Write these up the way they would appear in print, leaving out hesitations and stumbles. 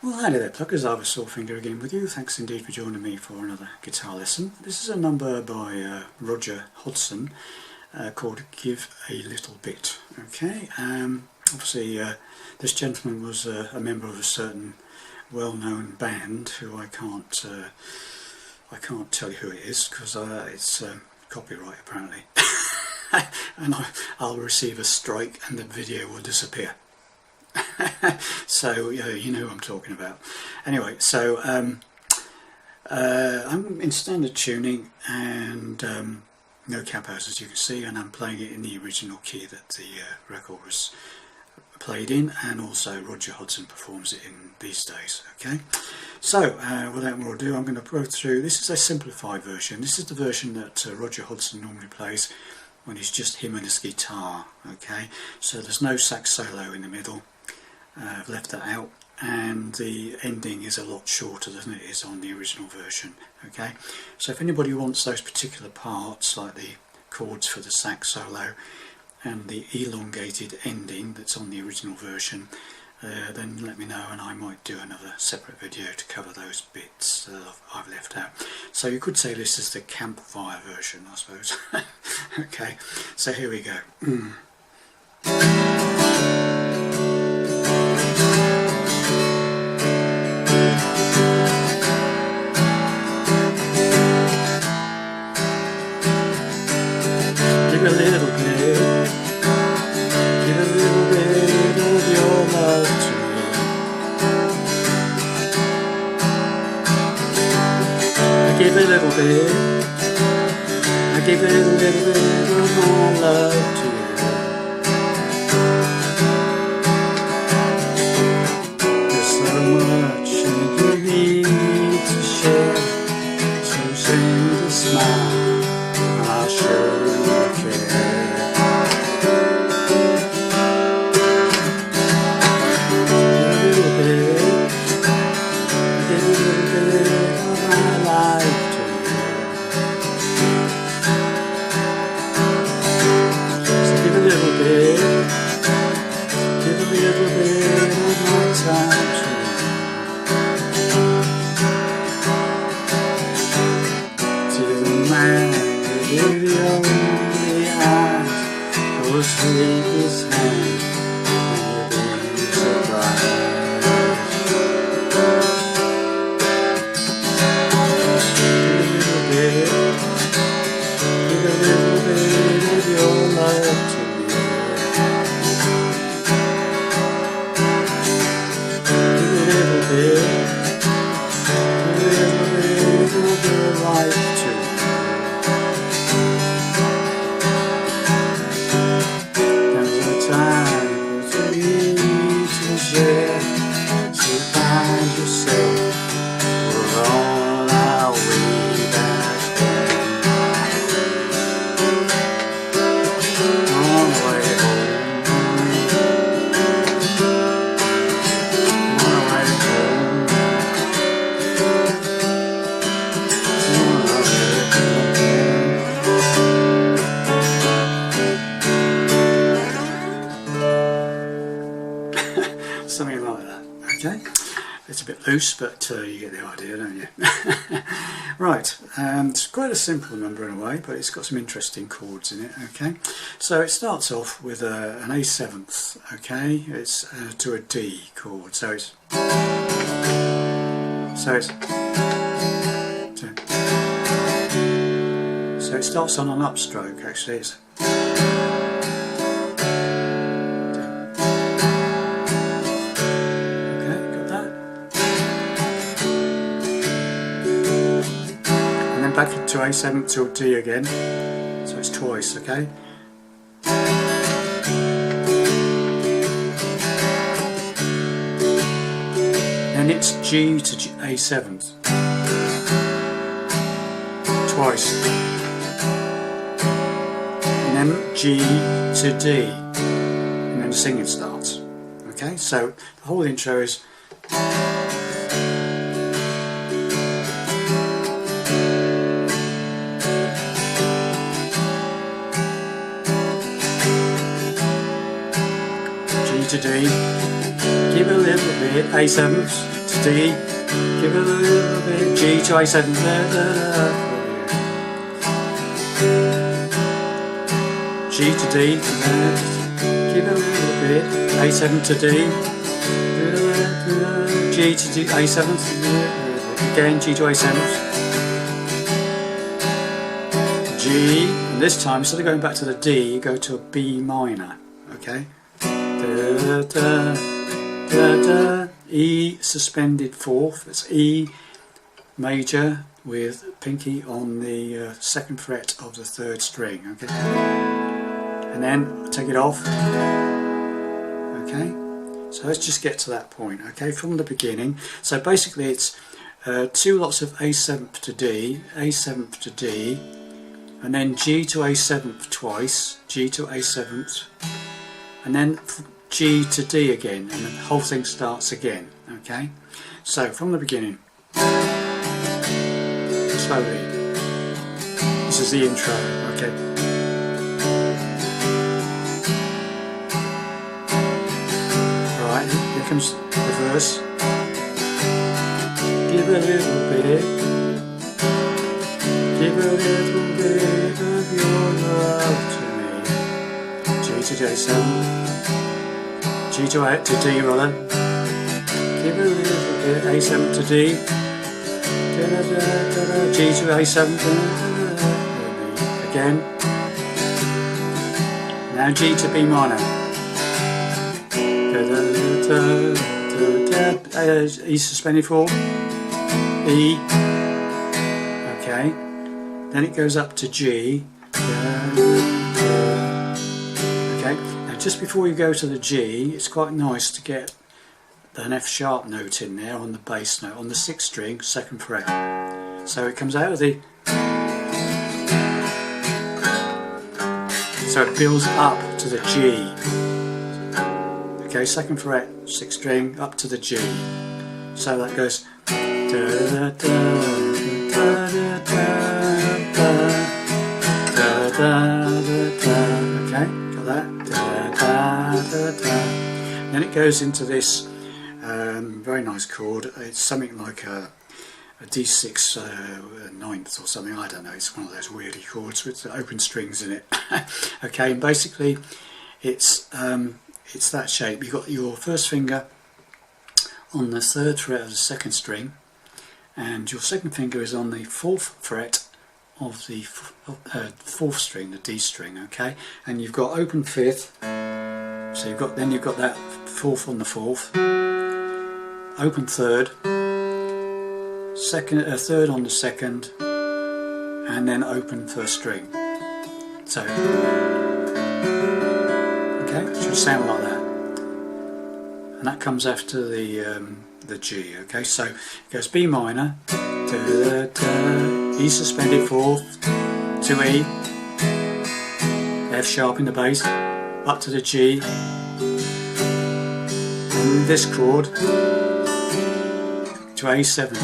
Well, hi there pluggers, I was Sawfinger again with you. Thanks indeed for joining me for another guitar lesson. This is a number by Roger Hodgson called Give a Little Bit. Okay, obviously this gentleman was a member of a certain well-known band who I can't tell you who it is because it's copyright apparently. And I'll receive a strike and the video will disappear. So you know who I'm talking about. Anyway, so I'm in standard tuning and no cap-outs as you can see, and I'm playing it in the original key that the record was played in, and also Roger Hodgson performs it in these days. Okay, so without more ado, I'm going to go through. This is a simplified version. This is the version that Roger Hodgson normally plays when it's just him and his guitar. Okay, so there's no sax solo in the middle. I've left that out, and the ending is a lot shorter than it is on the original version. Okay, so if anybody wants those particular parts, like the chords for the sax solo and the elongated ending that's on the original version, then let me know and I might do another separate video to cover those bits that I've left out. So you could say this is the campfire version, I suppose. Okay, so here we go. Give a little bit of your love to me. I give a little bit, I give a little bit of my love to you. There's so much you need to share, so send a smile and I'll show you. Take his hand and you'll be surprised. Give a little bit of your love to me. Give a little bit of your life to me. So find yourself, we're on our way back then. On the way home, on the way home, on the way home. Something like that. Okay, it's a bit loose, but you get the idea, don't you? Right, it's quite a simple number in a way, but it's got some interesting chords in it. Okay, so it starts off with an A7th. Okay, it's to a D chord, so it starts on an upstroke. Actually, it's back to A7 to D again, so it's twice. Okay, then it's G to A7 twice, and then G to D, and then the singing starts. Okay, so the whole intro is to D, give a little bit, A7 to D, give a little bit, G to A7, G to D, give a little bit, A7 to D, G to D, A7, again G to A7, G, and this time instead of going back to the D, you go to a B minor, okay? Da, da, da, da. E suspended fourth, that's E major with pinky on the second fret of the third string, okay? And then take it off, okay? So let's just get to that point, okay, from the beginning. So basically it's two lots of A7th to D, A7th to D, and then G to A7th twice, G to A7th, and then G to D again, and the whole thing starts again, okay? So from the beginning, slowly, this is the intro, okay? Right, here comes the verse. Give a little bit, give a little bit of your love to me. G to J7, G to D rather. Give a little bit, A7 to D, da, da, da, da, G to A7, again. Now G to B minor. Da, da, da, da, da, E suspended 4, E, okay. Then it goes up to G. Okay, now just before you go to the G, it's quite nice to get an F sharp note in there on the bass note, on the 6th string, 2nd fret. So it comes out of the... So it builds up to the G. Okay, 2nd fret, 6th string, up to the G. So that goes... Da, da, da, da, da, da. Okay, got that. Then it goes into this very nice chord. It's something like a D6 ninth or something. I don't know. It's one of those weirdy chords with open strings in it. Okay, and basically it's that shape. You've got your first finger on the 3rd fret of the 2nd string, and your 2nd finger is on the 4th fret of the 4th string, the D string, okay, and you've got open 5th, so you've got that 4th on the 4th, open 3rd, 3rd on the 2nd, and then open 1st string. So, okay, it should sound like that, and that comes after the G, okay. So it goes B minor, da, da, E suspended 4th, to E, F sharp in the bass, up to the G, and this chord to A7th.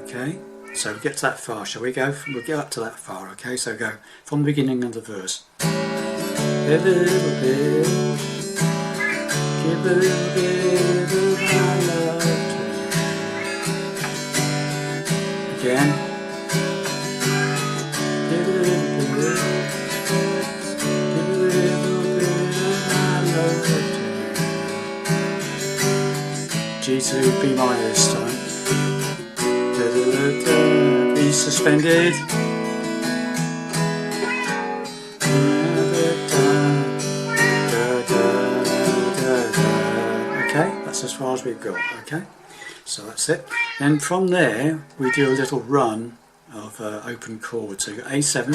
Okay, so we get to that far, shall we go? We'll get up to that far, okay, so go from the beginning of the verse. Give a little bit, give a little bit of my love to you. Again. Give a little bit, give a little bit of my love to you. G to B minor this time. Da, da, da, da. B suspended. Okay, that's as far as we've got, okay? So that's it. Then from there we do a little run of open chords. So you've got A7,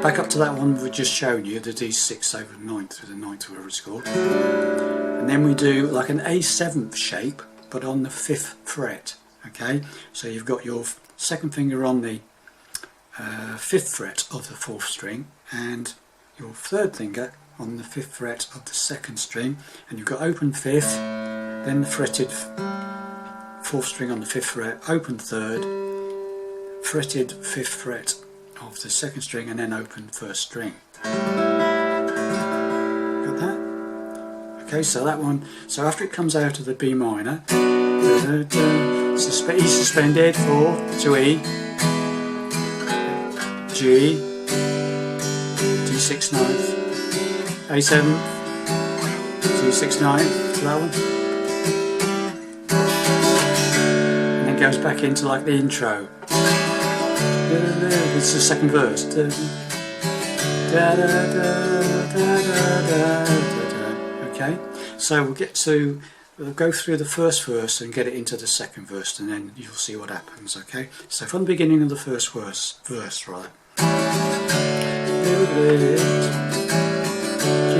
back up to that one we've just shown you, the D6 over the 9th, or the 9th, whatever it's called. And then we do like an A7th shape, but on the 5th fret, okay? So you've got your 2nd finger on the 5th fret of the 4th string, and your 3rd finger on the 5th fret of the 2nd string, and you've got open 5th, then the fretted 4th string on the 5th fret, open 3rd, fretted 5th fret of the 2nd string, and then open 1st string. Got that? Okay, so that one, so after it comes out of the B minor, E suspended, 4 to E, G, D6 ninth, A7, D6 ninth, to that one, and then goes back into like the intro. It's the second verse. Okay, so we'll go through the first verse and get it into the second verse, and then you'll see what happens. Okay, so from the beginning of the first verse rather. Give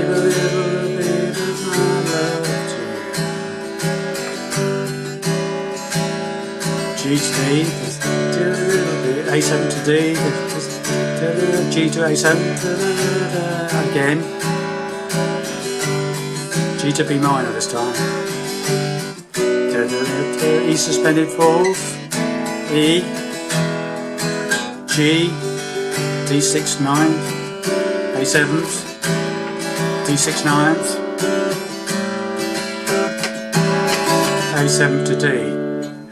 a little bit of my love to you. G to D, do a little bit. A7 to D, G to A7, again. G to B minor this time. E suspended 4th, E, G, D6 9th, A7th, D6 9th, A7 to D,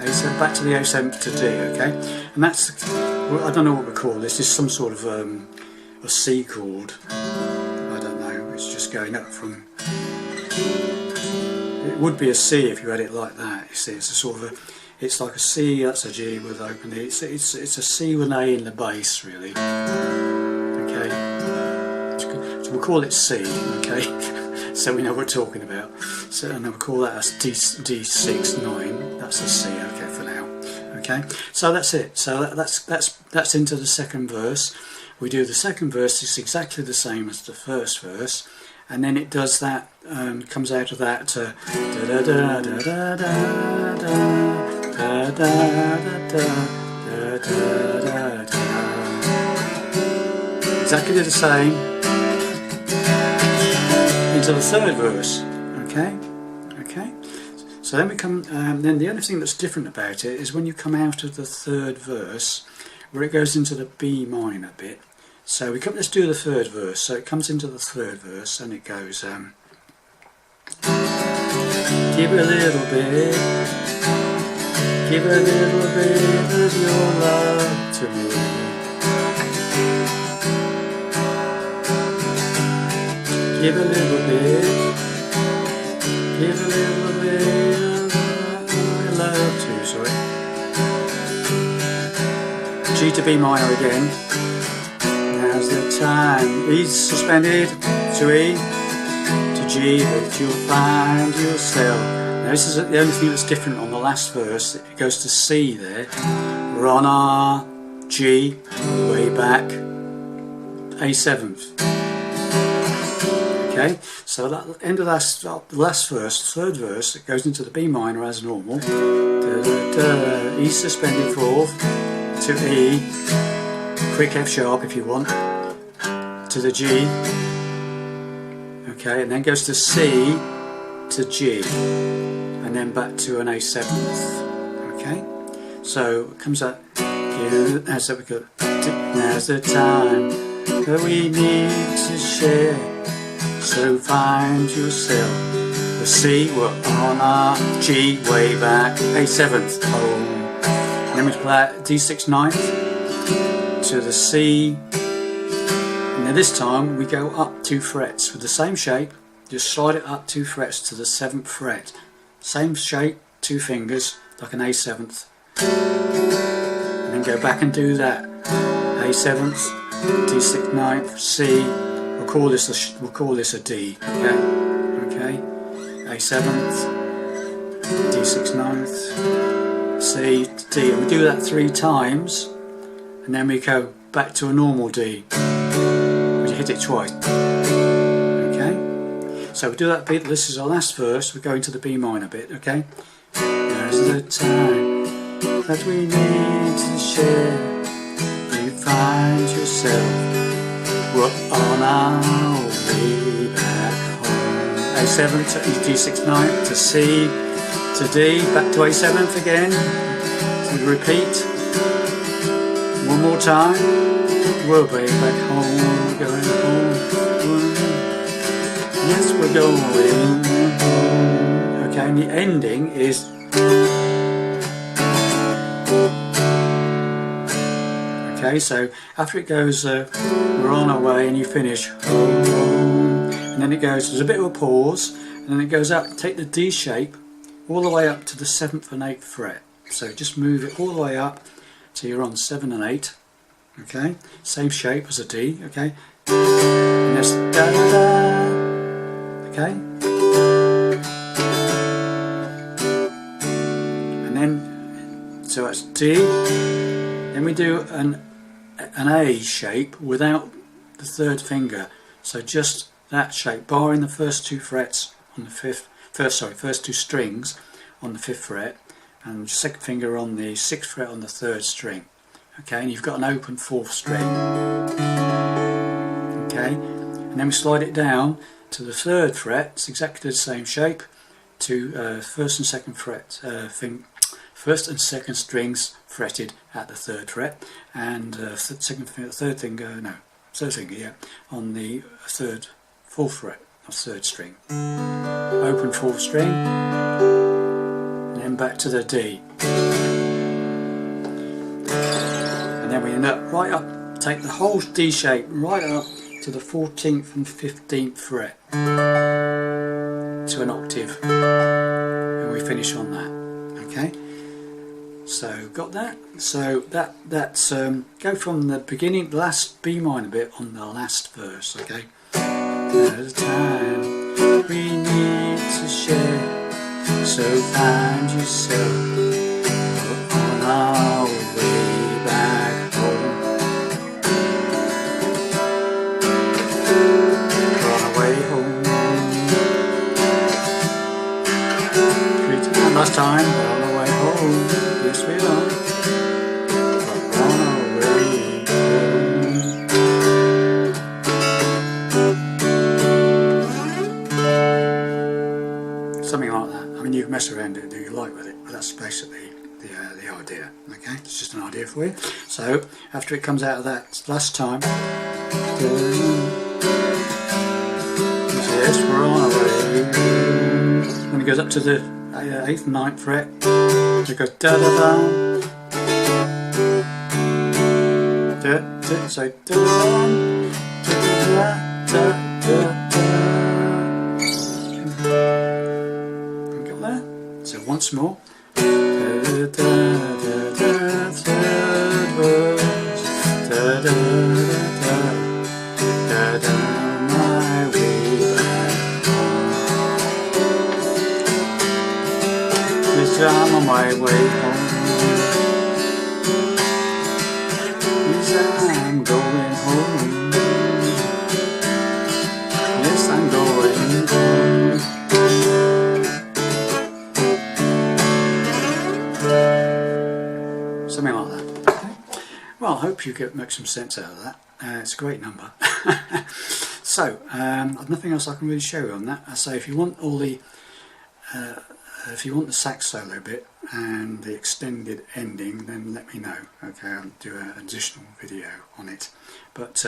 A7 back to the A7 to D, okay? And that's, I don't know what we call this, it's some sort of a C chord, I don't know, it's just going up from, it would be a C if you had it like that, you see, it's a sort of a, it's like a C, that's a G with open, it's a C with an A in the bass really, okay, so we'll call it C, okay, so we know what we're talking about, so and we'll call that as D6 9, that's a C, okay, for now, okay, so that's it, so that's into the second verse. We do the second verse, it's exactly the same as the first verse, and then it does that, comes out of that to da da da da da da da da da da da, exactly the same into the third verse. Okay, okay. So then we come. Then the only thing that's different about it is when you come out of the third verse, where it goes into the B minor bit. So we come. Let's do the third verse. So it comes into the third verse, and it goes. Give a little bit. Give a little bit of your love to me. Give a little bit. Give a little bit of my love to you. Sorry. G to B minor again. Now's the time. E's suspended to E to G, but you'll find yourself. Now this is the only thing that's different on the last verse. It goes to C there. We're on our G, way back, A7th. Okay, so that end of the last verse, third verse, it goes into the B minor as normal. E suspended 4th to E, quick F sharp if you want, to the G. Okay, and then goes to C to G, and then back to an A7th. Okay, so it comes up. Now's the time that we need to share. So find yourself. The C, we're on our G, way back, A7th, home. And then we play D6 9th to the C. And then this time we go up 2 frets with the same shape. Just slide it up 2 frets to the 7th fret. Same shape, 2 fingers, like an A7th. And then go back and do that. A7th, D6 9th, C. We'll call this a D. Okay, okay. A7th, D6 9th, C, D, and we do that 3 times, and then we go back to a normal D. We hit it twice. Okay. So we do that bit. This is our last verse. We go into the B minor bit. Okay. There's the time that we need to share. You find yourself. We're on our way back home. A7 to D6 9 to C to D, back to A7th again. So we repeat. One more time. We're way back home, going home. Yes, we're going home. Okay, and the ending is. Okay, so after it goes, we're on our way, and you finish, and then it goes, there's a bit of a pause, and then it goes up, take the D shape all the way up to the 7th and 8th fret. So just move it all the way up till you're on 7 and 8. Okay, same shape as a D. Okay, and that's da da da. Okay, and then so that's D. Then we do an A shape without the 3rd finger. So just that shape, barring the first 2 frets on the first 2 strings on the 5th fret, and 2nd finger on the 6th fret on the 3rd string. Okay, and you've got an open 4th string. Okay, and then we slide it down to the 3rd fret. It's exactly the same shape to 1st and 2nd fret, 1st and 2nd strings fretted at the 3rd fret, and third finger, yeah, on the 4th fret of 3rd string. Open 4th string, and then back to the D. And then we end up right up, take the whole D shape right up to the 14th and 15th fret to an octave, and we finish on that. Okay, so got that. So that's go from the beginning, last B minor bit on the last verse. Okay, there's a time we need to share, so find yourself on our way back home. On our way home. Last time, on our way home. Yes, we are. On our way home. Something like that. I mean, you can mess around and do you like with it, but that's basically the idea. Okay, it's just an idea for you. So after it comes out of that last time, yes, we're on our way. When it goes up to the 8th and 9th fret, it goes da da da, da da, so da da da da da. Got that? So once more. Da da da da, third verse. Da da da da da, my way back home. I'm on my way home. Yes, I'm going home. Yes, I'm going home. Something like that. Okay. Well, I hope you make some sense out of that. It's a great number. So, I've nothing else I can really show you on that. I say if you want all the if you want the sax solo bit and the extended ending, then let me know. Okay, I'll do an additional video on it. But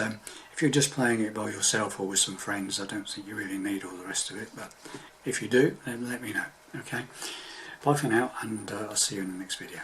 if you're just playing it by yourself or with some friends, I don't think you really need all the rest of it. But if you do, then let me know. Okay, bye for now, and I'll see you in the next video.